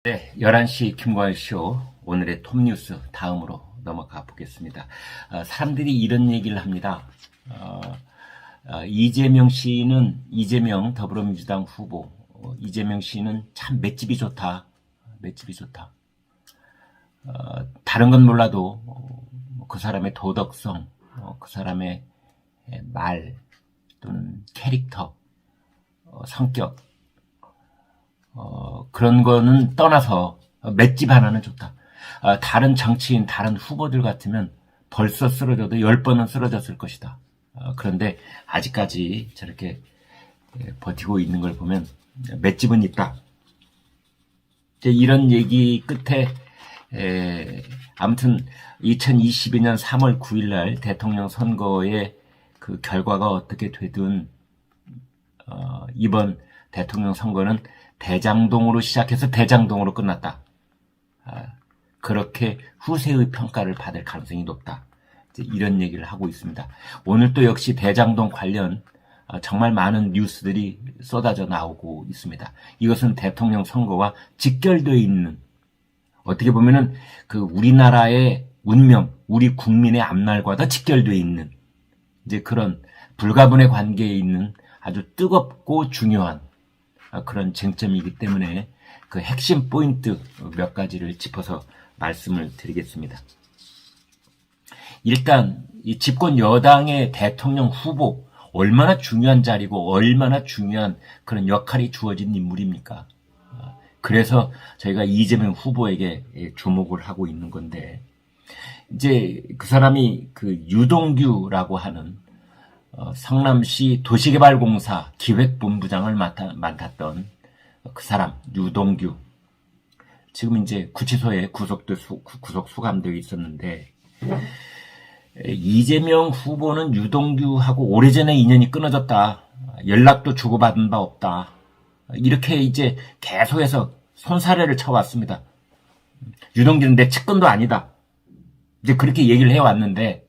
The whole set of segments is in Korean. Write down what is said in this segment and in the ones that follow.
네, 11시 김광일쇼 오늘의 톱뉴스 다음으로 넘어가 보겠습니다. 사람들이 이런 얘기를 합니다. 이재명 씨는 이재명 더불어민주당 후보 이재명 씨는 참 맷집이 좋다. 맷집이 좋다. 다른 건 몰라도 그 사람의 도덕성, 그 사람의 말 또는 캐릭터, 성격 그런 거는 떠나서 맷집 하나는 좋다. 다른 정치인, 다른 후보들 같으면 벌써 쓰러져도 10번은 쓰러졌을 것이다. 그런데 아직까지 저렇게 버티고 있는 걸 보면 맷집은 있다. 이런 얘기 끝에 아무튼 2022년 3월 9일 날 대통령 선거의 그 결과가 어떻게 되든 이번 대통령 선거는 대장동으로 시작해서 대장동으로 끝났다. 그렇게 후세의 평가를 받을 가능성이 높다. 이런 얘기를 하고 있습니다. 오늘 또 역시 대장동 관련 정말 많은 뉴스들이 쏟아져 나오고 있습니다. 이것은 대통령 선거와 직결되어 있는, 어떻게 보면은 그 우리나라의 운명, 우리 국민의 앞날과도 직결되어 있는 이제 그런 불가분의 관계에 있는 아주 뜨겁고 중요한 그런 쟁점이기 때문에 그 핵심 포인트 몇 가지를 짚어서 말씀을 드리겠습니다. 일단 이 집권 여당의 대통령 후보 얼마나 중요한 자리고 얼마나 중요한 그런 역할이 주어진 인물입니까? 그래서 저희가 이재명 후보에게 주목을 하고 있는 건데, 이제 그 사람이 그 유동규라고 하는 성남시 도시개발공사 기획본부장을 맡았던 그 사람 유동규, 지금 이제 구치소에 구속 수감되어 있었는데, 이재명 후보는 유동규하고 오래전에 인연이 끊어졌다, 연락도 주고받은 바 없다, 이렇게 이제 계속해서 손사래를 쳐왔습니다. 유동규는 내 측근도 아니다, 이제 그렇게 얘기를 해왔는데,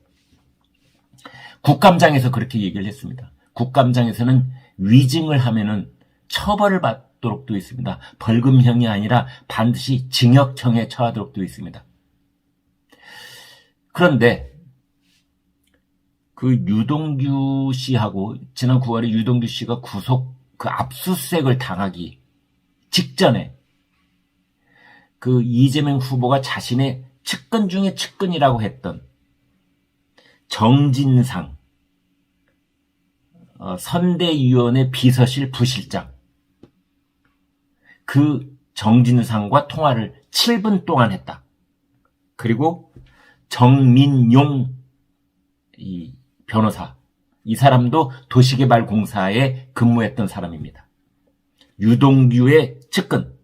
국감장에서 그렇게 얘기를 했습니다. 국감장에서는 위증을 하면은 처벌을 받도록 되어 있습니다. 벌금형이 아니라 반드시 징역형에 처하도록 되어 있습니다. 그런데 그 유동규 씨하고 지난 9월에 유동규 씨가 그 압수수색을 당하기 직전에 그 이재명 후보가 자신의 측근 중에 측근이라고 했던 정진상 선대위원회 비서실 부실장, 그 정진상과 통화를 7분 동안 했다. 그리고 정민용 이 변호사, 이 사람도 도시개발공사에 근무했던 사람입니다. 유동규의 측근,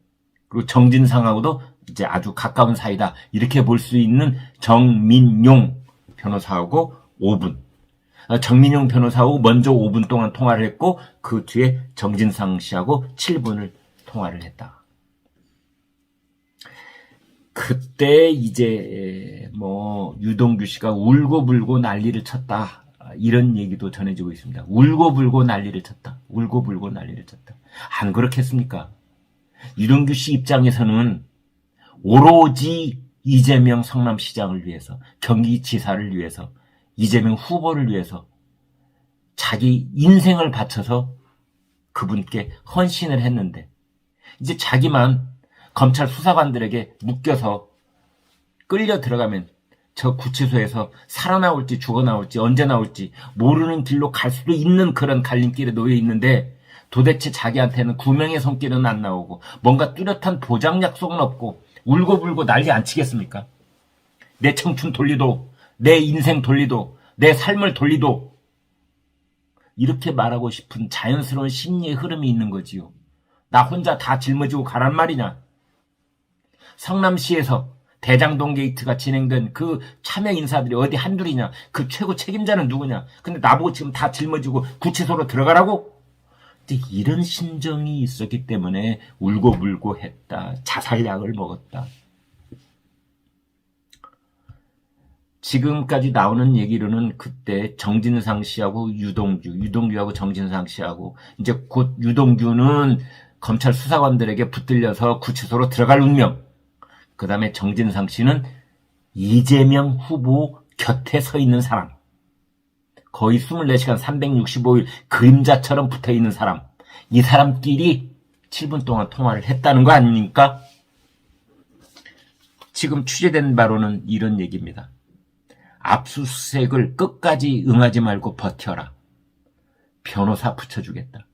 그리고 정진상하고도 이제 아주 가까운 사이다, 이렇게 볼 수 있는 정민용 변호사하고 5분, 정민용 변호사하고 먼저 5분 동안 통화를 했고, 그 뒤에 정진상 씨하고 7분을 통화를 했다. 그때 이제 유동규 씨가 울고불고 난리를 쳤다, 이런 얘기도 전해지고 있습니다. 울고불고 난리를 쳤다. 울고불고 난리를 쳤다. 안 그렇겠습니까? 유동규 씨 입장에서는 오로지 이재명 성남시장을 위해서, 경기지사를 위해서, 이재명 후보를 위해서 자기 인생을 바쳐서 그분께 헌신을 했는데, 이제 자기만 검찰 수사관들에게 묶여서 끌려 들어가면 저 구치소에서 살아나올지 죽어나올지 언제 나올지 모르는 길로 갈 수도 있는 그런 갈림길에 놓여 있는데, 도대체 자기한테는 구명의 손길은 안 나오고 뭔가 뚜렷한 보장 약속은 없고 울고불고 난리 안 치겠습니까? 내 청춘 돌리도, 내 인생 돌리도, 내 삶을 돌리도, 이렇게 말하고 싶은 자연스러운 심리의 흐름이 있는 거지요. 나 혼자 다 짊어지고 가란 말이냐? 성남시에서 대장동 게이트가 진행된 그 참여 인사들이 어디 한둘이냐? 그 최고 책임자는 누구냐? 근데 나보고 지금 다 짊어지고 구치소로 들어가라고? 이런 심정이 있었기 때문에 울고불고 했다. 자살약을 먹었다. 지금까지 나오는 얘기로는 그때 정진상 씨하고 유동규하고 정진상 씨하고, 이제 곧 유동규는 검찰 수사관들에게 붙들려서 구치소로 들어갈 운명. 그 다음에 정진상 씨는 이재명 후보 곁에 서 있는 사람. 거의 24시간 365일 그림자처럼 붙어있는 사람. 이 사람끼리 7분 동안 통화를 했다는 거 아닙니까? 지금 취재된 바로는 이런 얘기입니다. 압수수색을 끝까지 응하지 말고 버텨라. 변호사 붙여주겠다.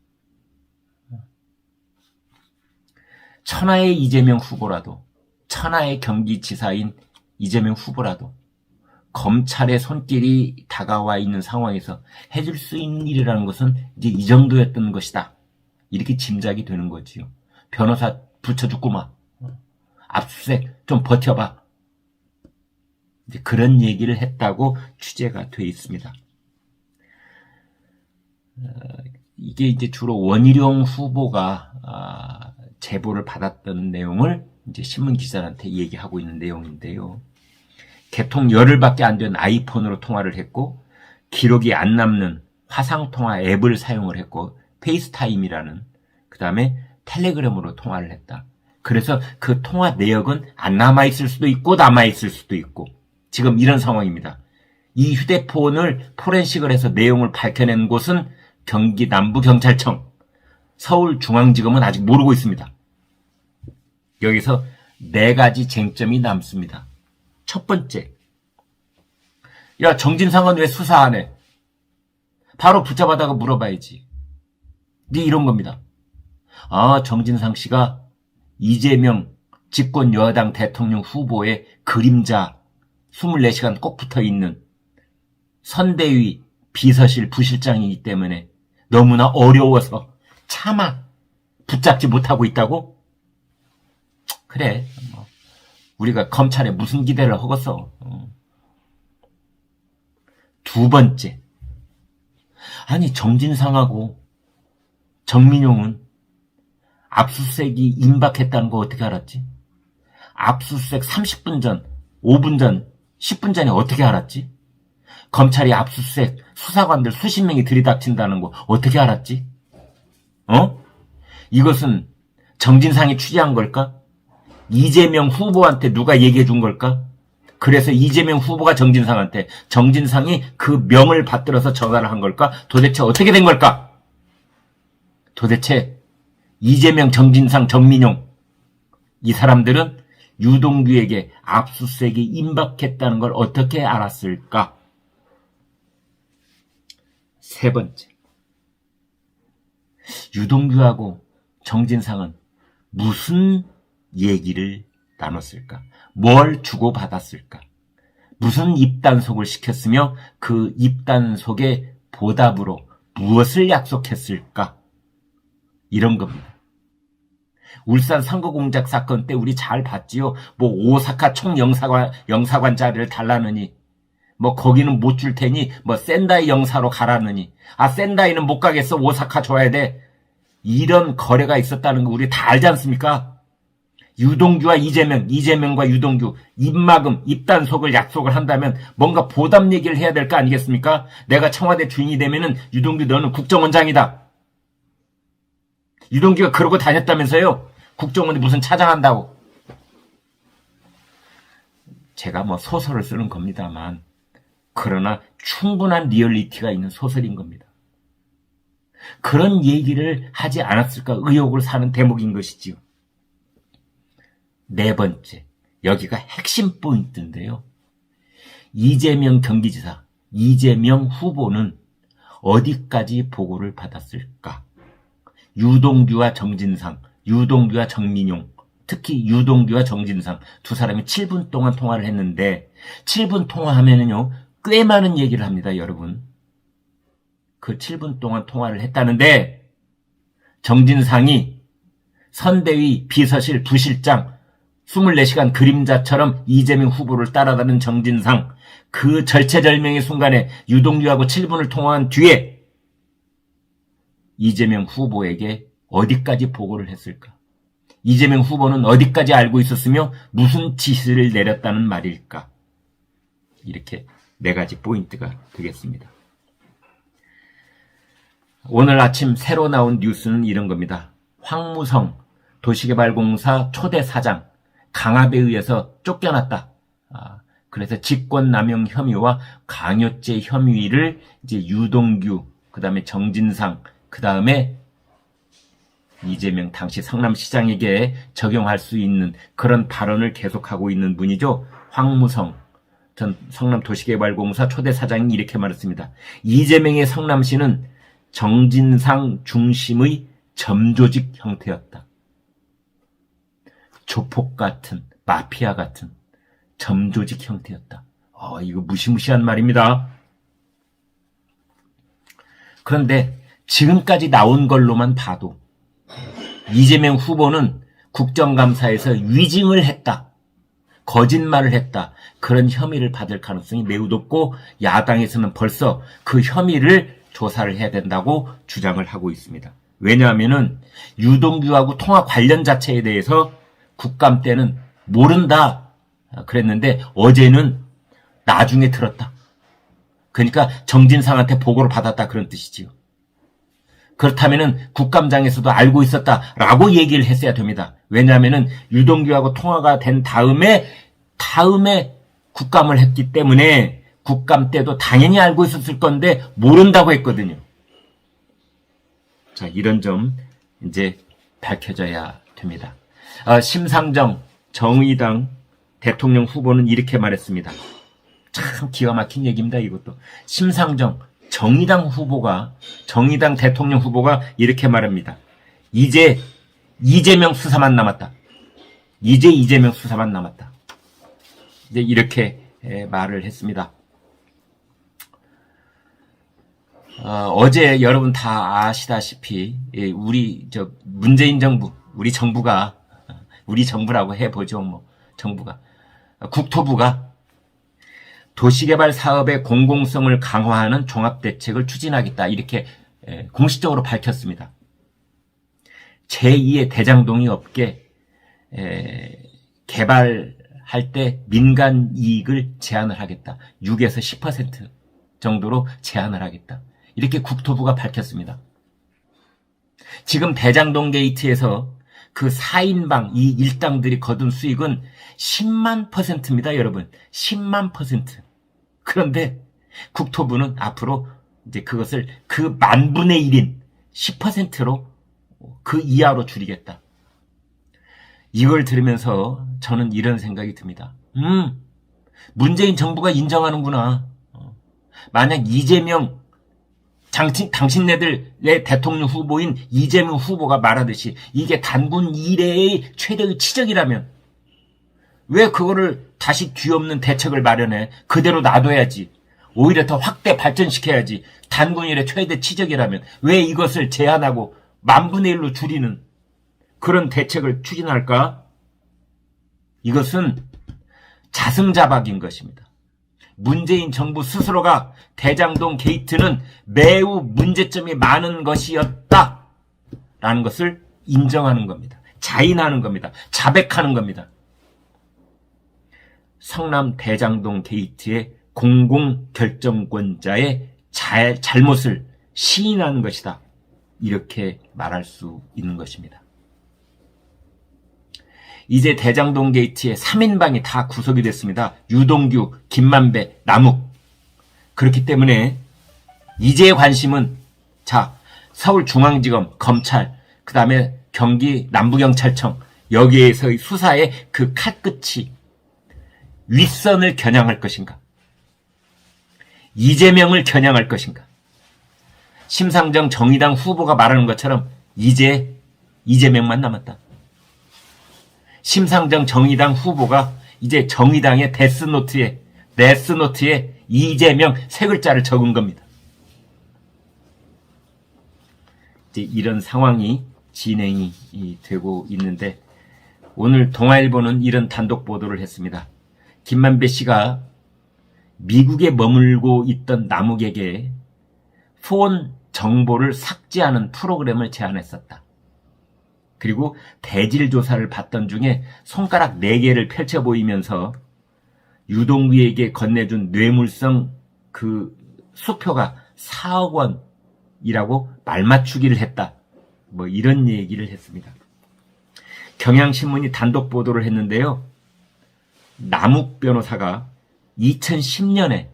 천하의 이재명 후보라도, 천하의 경기지사인 이재명 후보라도 검찰의 손길이 다가와 있는 상황에서 해줄 수 있는 일이라는 것은 이제 이 정도였던 것이다. 이렇게 짐작이 되는 거지요. 변호사 붙여주구마. 압수수색 좀 버텨봐. 이제 그런 얘기를 했다고 취재가 돼 있습니다. 이게 이제 주로 원희룡 후보가 제보를 받았던 내용을 이제 신문 기자한테 얘기하고 있는 내용인데요. 개통 열흘밖에 안 된 아이폰으로 통화를 했고 기록이 안 남는 화상통화 앱을 사용을 했고 페이스타임이라는 그 다음에 텔레그램으로 통화를 했다. 그래서 그 통화 내역은 안 남아있을 수도 있고 남아있을 수도 있고 지금 이런 상황입니다. 이 휴대폰을 포렌식을 해서 내용을 밝혀낸 곳은 경기 남부경찰청, 서울중앙지검은 아직 모르고 있습니다. 여기서 4가지 쟁점이 남습니다. 첫 번째, 야 정진상은 왜 수사 안 해? 바로 붙잡아다가 물어봐야지. 네 이런 겁니다. 아, 정진상 씨가 이재명 집권 여당 대통령 후보의 그림자 24시간 꼭 붙어있는 선대위 비서실 부실장이기 때문에 너무나 어려워서 차마 붙잡지 못하고 있다고? 그래, 우리가 검찰에 무슨 기대를 하겠어. 두 번째, 아니 정진상하고 정민용은 압수수색이 임박했다는 거 어떻게 알았지? 압수수색 30분 전, 5분 전, 10분 전에 어떻게 알았지? 검찰이 압수수색 수사관들 수십 명이 들이닥친다는 거 어떻게 알았지? 이것은 정진상이 취재한 걸까? 이재명 후보한테 누가 얘기해 준 걸까? 그래서 이재명 후보가 정진상한테, 정진상이 그 명을 받들어서 전화를 한 걸까? 도대체 어떻게 된 걸까? 도대체 이재명, 정진상, 정민용 이 사람들은 유동규에게 압수수색이 임박했다는 걸 어떻게 알았을까? 세 번째, 유동규하고 정진상은 무슨 얘기를 나눴을까? 뭘 주고받았을까? 무슨 입단속을 시켰으며 그 입단속의 보답으로 무엇을 약속했을까? 이런 겁니다. 울산 선거공작 사건 때 우리 잘 봤지요. 뭐 오사카 총영사관 자리를 달라느니, 뭐 거기는 못 줄 테니 뭐 센다이 영사로 가라느니, 아 센다이는 못 가겠어, 오사카 줘야 돼. 이런 거래가 있었다는 거 우리 다 알지 않습니까? 유동규와 이재명과 유동규 입막음, 입단속을 약속을 한다면 뭔가 보답 얘기를 해야 될 거 아니겠습니까? 내가 청와대 주인이 되면은 유동규 너는 국정원장이다. 유동규가 그러고 다녔다면서요? 국정원이 무슨 차장한다고. 제가 뭐 소설을 쓰는 겁니다만, 그러나 충분한 리얼리티가 있는 소설인 겁니다. 그런 얘기를 하지 않았을까 의혹을 사는 대목인 것이지요. 네 번째, 여기가 핵심 포인트인데요. 이재명 경기지사, 이재명 후보는 어디까지 보고를 받았을까? 유동규와 정진상, 유동규와 정민용, 특히 유동규와 정진상 두 사람이 7분 동안 통화를 했는데 7분 통화하면은요 꽤 많은 얘기를 합니다, 여러분. 그 7분 동안 통화를 했다는데 정진상이 선대위 비서실 부실장 24시간 그림자처럼 이재명 후보를 따라다니는 정진상, 그 절체절명의 순간에 유동규하고 7분을 통화한 뒤에 이재명 후보에게 어디까지 보고를 했을까? 이재명 후보는 어디까지 알고 있었으며 무슨 지시를 내렸다는 말일까? 이렇게 4가지 포인트가 되겠습니다. 오늘 아침 새로 나온 뉴스는 이런 겁니다. 황무성 도시개발공사 초대 사장 강압에 의해서 쫓겨났다. 그래서 직권남용 혐의와 강요죄 혐의를 이제 유동규, 그 다음에 정진상, 그 다음에 이재명 당시 성남시장에게 적용할 수 있는 그런 발언을 계속하고 있는 분이죠. 황무성 전 성남도시개발공사 초대 사장이 이렇게 말했습니다. 이재명의 성남시는 정진상 중심의 점조직 형태였다. 조폭 같은, 마피아 같은 점조직 형태였다. 이거 무시무시한 말입니다. 그런데 지금까지 나온 걸로만 봐도 이재명 후보는 국정감사에서 위증을 했다, 거짓말을 했다, 그런 혐의를 받을 가능성이 매우 높고 야당에서는 벌써 그 혐의를 조사를 해야 된다고 주장을 하고 있습니다. 왜냐하면은 유동규하고 통화 관련 자체에 대해서 국감 때는 모른다 그랬는데 어제는 나중에 들었다. 그러니까 정진상한테 보고를 받았다 그런 뜻이지요. 그렇다면은 국감장에서도 알고 있었다라고 얘기를 했어야 됩니다. 왜냐하면은 유동규하고 통화가 된 다음에 국감을 했기 때문에 국감 때도 당연히 알고 있었을 건데 모른다고 했거든요. 자, 이런 점 이제 밝혀져야 됩니다. 심상정 정의당 대통령 후보는 이렇게 말했습니다. 참 기가 막힌 얘기입니다. 이것도. 심상정 정의당 대통령 후보가 이렇게 말합니다. 이제 이재명 수사만 남았다. 이제 이렇게 말을 했습니다. 어제 여러분 다 아시다시피 우리 문재인 정부, 우리 정부라고 해보죠. 정부가 국토부가 도시개발 사업의 공공성을 강화하는 종합대책을 추진하겠다 이렇게 공식적으로 밝혔습니다. 제2의 대장동이 없게 개발할 때 민간 이익을 제한을 하겠다. 6에서 10% 정도로 제한을 하겠다. 이렇게 국토부가 밝혔습니다. 지금 대장동 게이트에서 그 4인방 이 일당들이 거둔 수익은 10만 %입니다, 여러분. 10만 %. 그런데 국토부는 앞으로 이제 그것을 그 만분의 1인 10%로 그 이하로 줄이겠다. 이걸 들으면서 저는 이런 생각이 듭니다. 문재인 정부가 인정하는구나. 만약 이재명 당신네들의 대통령 후보인 이재명 후보가 말하듯이 이게 단군 이래의 최대의 치적이라면 왜 그거를 다시 뒤엎는 대책을 마련해? 그대로 놔둬야지. 오히려 더 확대 발전시켜야지. 단군 이래 최대 치적이라면 왜 이것을 제한하고 만분의 1로 줄이는 그런 대책을 추진할까? 이것은 자승자박인 것입니다. 문재인 정부 스스로가 대장동 게이트는 매우 문제점이 많은 것이었다 라는 것을 인정하는 겁니다. 자인하는 겁니다. 자백하는 겁니다. 성남 대장동 게이트의 공공결정권자의 잘못을 시인하는 것이다. 이렇게 말할 수 있는 것입니다. 이제 대장동 게이트의 3인방이 다 구속이 됐습니다. 유동규, 김만배, 남욱. 그렇기 때문에 이제의 관심은 서울중앙지검, 검찰, 그 다음에 경기 남부경찰청 여기에서의 수사의 그 칼끝이 윗선을 겨냥할 것인가? 이재명을 겨냥할 것인가? 심상정 정의당 후보가 말하는 것처럼 이제 이재명만 남았다. 심상정 정의당 후보가 이제 정의당의 데스노트에 이재명 세 글자를 적은 겁니다. 이제 이런 상황이 진행이 되고 있는데 오늘 동아일보는 이런 단독 보도를 했습니다. 김만배 씨가 미국에 머물고 있던 남욱에게 폰 정보를 삭제하는 프로그램을 제안했었다. 그리고 대질 조사를 받던 중에 손가락 4개를 펼쳐 보이면서 유동규에게 건네준 뇌물성 그 수표가 4억 원이라고 말맞추기를 했다. 뭐 이런 얘기를 했습니다. 경향신문이 단독 보도를 했는데요. 남욱 변호사가 2010년에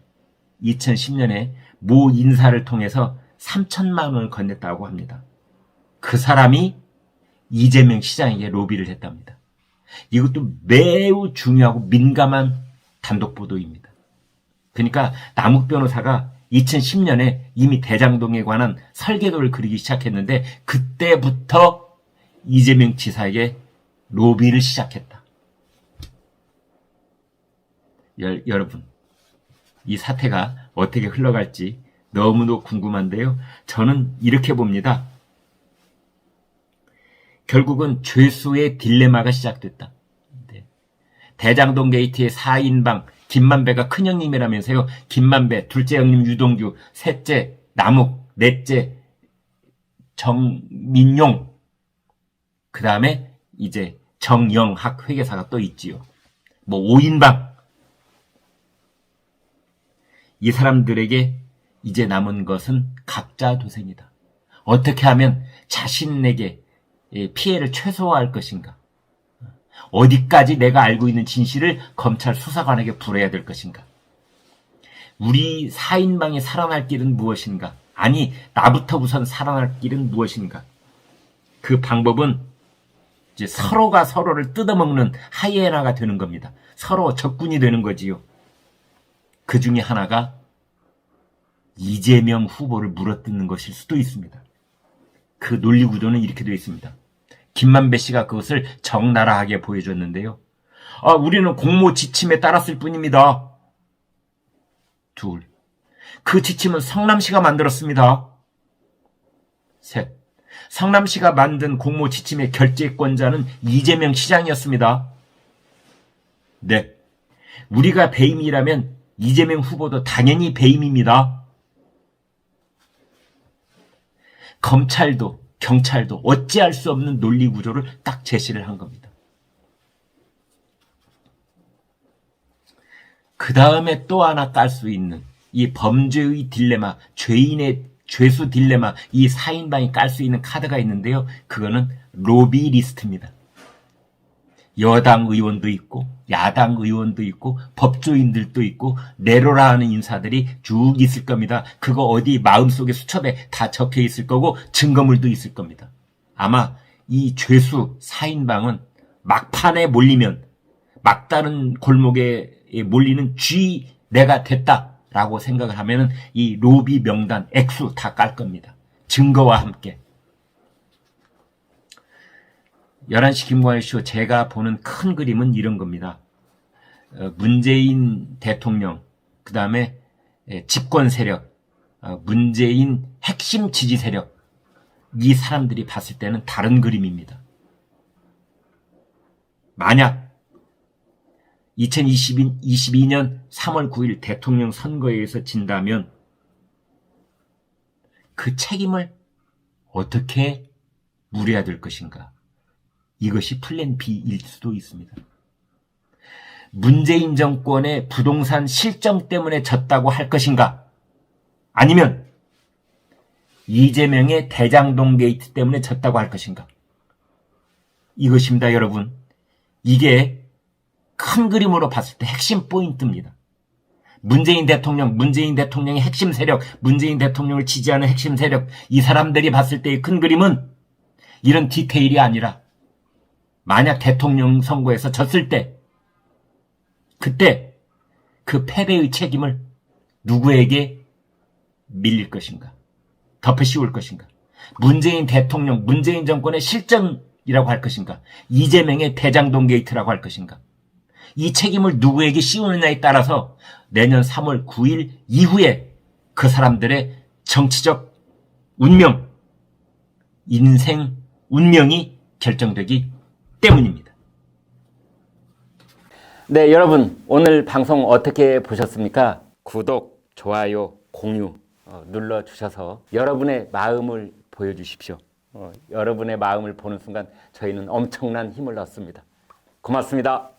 모 인사를 통해서 3천만 원을 건넸다고 합니다. 그 사람이 이재명 시장에게 로비를 했답니다. 이것도 매우 중요하고 민감한 단독 보도입니다. 그러니까 남욱 변호사가 2010년에 이미 대장동에 관한 설계도를 그리기 시작했는데 그때부터 이재명 지사에게 로비를 시작했다. 여러분, 이 사태가 어떻게 흘러갈지 너무도 궁금한데요. 저는 이렇게 봅니다. 결국은 죄수의 딜레마가 시작됐다. 대장동 게이트의 4인방 김만배가 큰형님이라면서요. 김만배, 둘째 형님 유동규, 셋째 남욱, 넷째 정민용, 그 다음에 이제 정영학 회계사가 또 있지요. 뭐 5인방. 이 사람들에게 이제 남은 것은 각자 도생이다. 어떻게 하면 자신에게 피해를 최소화할 것인가? 어디까지 내가 알고 있는 진실을 검찰 수사관에게 불어야 될 것인가? 우리 4인방이 살아날 길은 무엇인가? 아니, 나부터 우선 살아날 길은 무엇인가? 그 방법은 이제 서로가 서로를 뜯어먹는 하이에나가 되는 겁니다. 서로 적군이 되는 거지요. 그 중에 하나가 이재명 후보를 물어뜯는 것일 수도 있습니다. 그 논리 구조는 이렇게 되어 있습니다. 김만배 씨가 그것을 적나라하게 보여줬는데요. 우리는 공모 지침에 따랐을 뿐입니다. 둘, 그 지침은 성남시가 만들었습니다. 셋, 성남시가 만든 공모 지침의 결재권자는 이재명 시장이었습니다. 넷, 우리가 배임이라면 이재명 후보도 당연히 배임입니다. 검찰도 경찰도 어찌할 수 없는 논리 구조를 딱 제시를 한 겁니다. 그 다음에 또 하나 깔 수 있는 이 범죄의 딜레마, 죄수 딜레마, 이 4인방이 깔 수 있는 카드가 있는데요. 그거는 로비 리스트입니다. 여당 의원도 있고 야당 의원도 있고 법조인들도 있고 내로라 하는 인사들이 쭉 있을 겁니다. 그거 어디 마음속에 수첩에 다 적혀 있을 거고 증거물도 있을 겁니다. 아마 이 죄수 4인방은 막판에 몰리면 막다른 골목에 몰리는 쥐 내가 됐다라고 생각을 하면은 이 로비 명단 액수 다 깔 겁니다. 증거와 함께. 11시 김광일 쇼 제가 보는 큰 그림은 이런 겁니다. 문재인 대통령, 그 다음에 집권 세력, 문재인 핵심 지지 세력, 이 사람들이 봤을 때는 다른 그림입니다. 만약 2022년 3월 9일 대통령 선거에서 진다면 그 책임을 어떻게 물어야 될 것인가? 이것이 플랜 B일 수도 있습니다. 문재인 정권의 부동산 실정 때문에 졌다고 할 것인가? 아니면 이재명의 대장동 게이트 때문에 졌다고 할 것인가? 이것입니다, 여러분. 이게 큰 그림으로 봤을 때 핵심 포인트입니다. 문재인 대통령의 핵심 세력, 문재인 대통령을 지지하는 핵심 세력, 이 사람들이 봤을 때의 큰 그림은 이런 디테일이 아니라 만약 대통령 선거에서 졌을 때 그때 그 패배의 책임을 누구에게 밀릴 것인가? 덮어씌울 것인가? 문재인 대통령, 문재인 정권의 실정이라고 할 것인가? 이재명의 대장동 게이트라고 할 것인가? 이 책임을 누구에게 씌우느냐에 따라서 내년 3월 9일 이후에 그 사람들의 정치적 운명, 인생 운명이 결정되기 때문입니다. 네, 여러분 오늘 방송 어떻게 보셨습니까? 구독, 좋아요, 공유 눌러주셔서 여러분의 마음을 보여주십시오. 여러분의 마음을 보는 순간 저희는 엄청난 힘을 얻습니다. 고맙습니다.